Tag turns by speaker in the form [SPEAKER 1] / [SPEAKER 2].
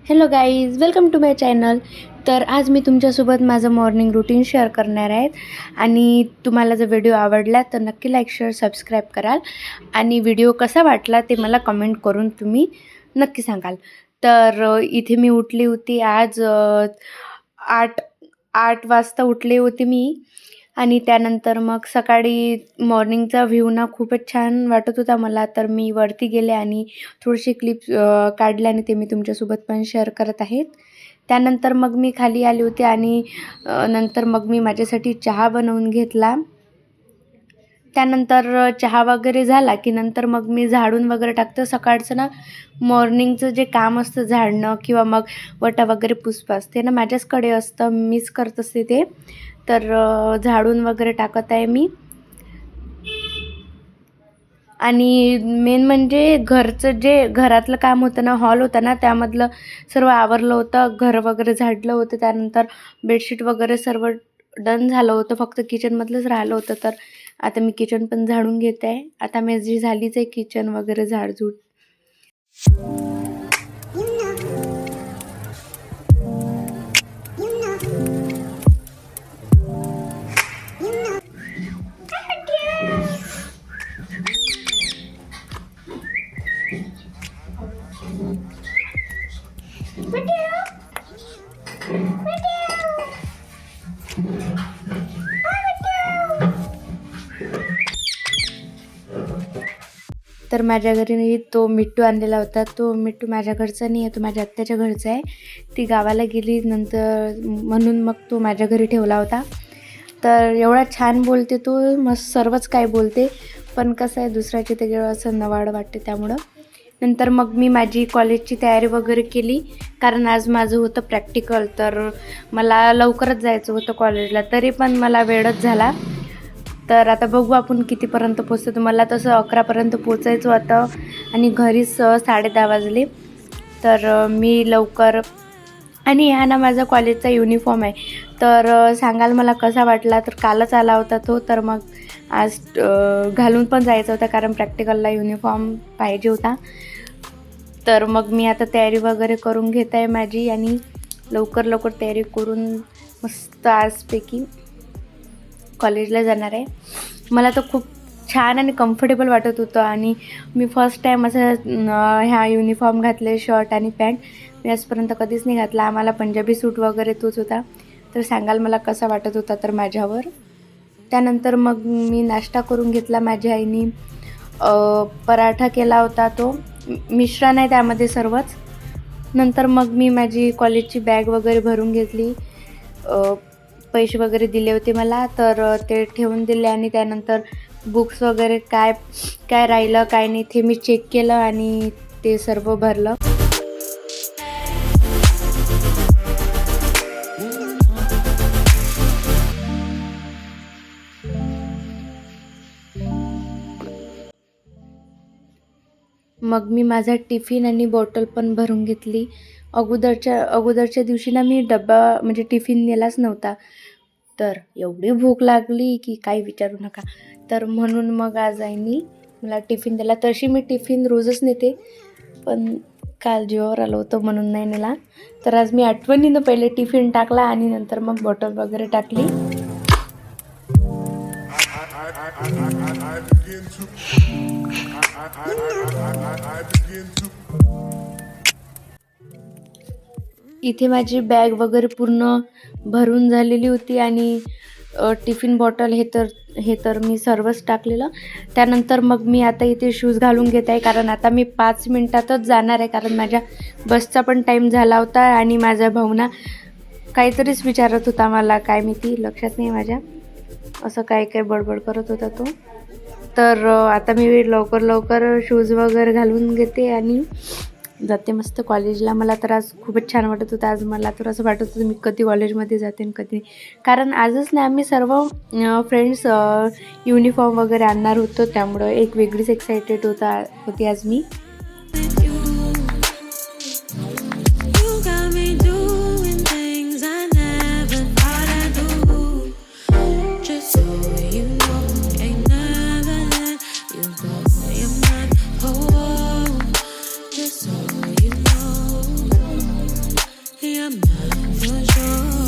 [SPEAKER 1] Hello guys, welcome to my channel. तर आज मी तुमच्यासोबत माझं मॉर्निंग रुटीन शेअर करणार आहेत. आणि तुम्हाला जर व्हिडिओ आवडला तर नक्की लाईक शेअर सबस्क्राईब कराल. आणि व्हिडिओ कसा वाटला ते मला कमेंट करून तुम्ही नक्की सांगाल. तर इथे मी उठली होती आज 8 वाजता उठले होते मी. आणि त्यानंतर मग सकाळी मॉर्निंगचा व्ह्यू ना खूपच छान वाटत होता मला. तर मी वरती गेले आणि थोडीशी क्लिप्स काढले आणि ते मी तुमच्यासोबत पण शेअर करत आहेत. त्यानंतर मग मी खाली आले होते आणि नंतर मग मी माझ्यासाठी चहा बनवून घेतला. त्यानंतर चहा वगैरे झाला की नंतर मग मी झाडून वगैरे टाकतं. सकाळचं ना मॉर्निंगचं जे काम असतं झाडणं किंवा मग वटा वगैरे पुसपास ते ना माझ्याचकडे असतं, मीच करत असते ते. तर झाडून वगैरे टाकत आहे मी. आणि मेन म्हणजे घरचं जे घरातलं काम होतं ना, हॉल होता ना त्यामधलं सर्व आवरलं होतं, घर वगैरे झाडलं होतं. त्यानंतर बेडशीट वगैरे सर्व डन झालं होतं, फक्त किचनमधलंच राहिलं होतं. तर आता मी किचन पण झाडून घेते आहे. आता माझी झालीच आहे किचन वगैरे झाडझूड. तर माझ्या घरी तो मिट्टू आणलेला होता. तो मिट्टू माझ्या घरचा नाही आहे, तो माझ्या आत्याच्या घरचा आहे. ती गावाला गेली नंतर म्हणून मग तो माझ्या घरी ठेवला होता. तर एवढा छान बोलते तो, मस्त सर्वच काय बोलते. पण कसं आहे दुसऱ्याची ते असं नवाड वाटते त्यामुळं. नंतर मग मी माझी कॉलेजची तयारी वगैरे केली, कारण आज माझं होतं प्रॅक्टिकल. तर मला लवकरच जायचं होतं कॉलेजला, तरी पण मला वेळच झाला. तर आता बघू आपण कितीपर्यंत पोचतो. तर मला तसं 11पर्यंत पोचायचं होतं आणि घरीच 10:30 वाजले. तर मी लवकर. आणि हा ना माझा कॉलेजचा युनिफॉर्म आहे. तर सांगाल मला कसा वाटला. तर कालच आला होता तो, तर मग आज घालून पण जायचा होता, कारण प्रॅक्टिकलला युनिफॉर्म पाहिजे होता. तर मग मी आता तयारी वगैरे करून घेत आहे माझी, आणि लवकर लवकर तयारी करून मस्त आजपैकी कॉलेजला जाणार आहे. मला तर खूप छान आणि कम्फर्टेबल वाटत होतं. आणि मी फर्स्ट टाईम असं ह्या युनिफॉर्म घातले, शर्ट आणि पॅन्ट. मी आजपर्यंत कधीच नाही घातला. आम्हाला पंजाबी सूट वगैरे तोच होता. तर सांगाल मला कसा वाटत होता तर माझ्यावर. त्यानंतर मग मी नाश्ता करून घेतला. माझ्या आईने पराठा केला होता, तो मिश्रण आहे त्यामध्ये सर्वच. नंतर मग मी माझी कॉलेजची बॅग वगैरे भरून घेतली. पैसे वगैरे दिले होते मला, तर ते ठेवून दिले. आणि त्यानंतर बुक्स वगैरे काय काय राहिलं काय नाही ते मी चेक केलं आणि ते सर्व भरलं. मग मी माझा टिफिन आणि बॉटल पण भरून घेतली. अगोदरच्या दिवशी ना मी डब्बा म्हणजे टिफिन नेलाच नव्हता. तर एवढी भूक लागली की काही विचारू नका. तर म्हणून मग आज आईनी मला टिफिन दिला. तशी मी टिफिन रोजच नेते, पण काल जीवावर आलं होतं म्हणून नाही नेला. तर आज मी आठवणीनं पहिले टिफिन टाकला आणि नंतर मग बॉटल वगैरे टाकली. इथे माझी बॅग वगैरे पूर्ण भरून झालेली होती. आणि टिफिन बॉटल हे तर मी सर्वच टाकलेलं. त्यानंतर मग मी आता इथे शूज घालून घेत आहे, कारण आता मी 5 मिनटातच जाणार आहे, कारण माझ्या बसचा पण टाईम झाला होता. आणि माझा भाऊ ना काहीतरीच विचारत होता मला, काय माहिती लक्षात नाही माझ्या, असं काय काय बडबड करत होता तो. तर आता मी लवकर शूज वगैरे घालून घेते आणि जाते मस्त कॉलेजला. मला तर आज खूपच छान वाटत होतं. आज मला तर असं वाटत होतं मी कधी कॉलेजमध्ये जाते आणि कधी, कारण आजच नाही आम्ही सर्व फ्रेंड्स युनिफॉर्म वगैरे आणणार होतो, त्यामुळं एक वेगळीच एक्सायटेड होती आज मी.
[SPEAKER 2] toujours.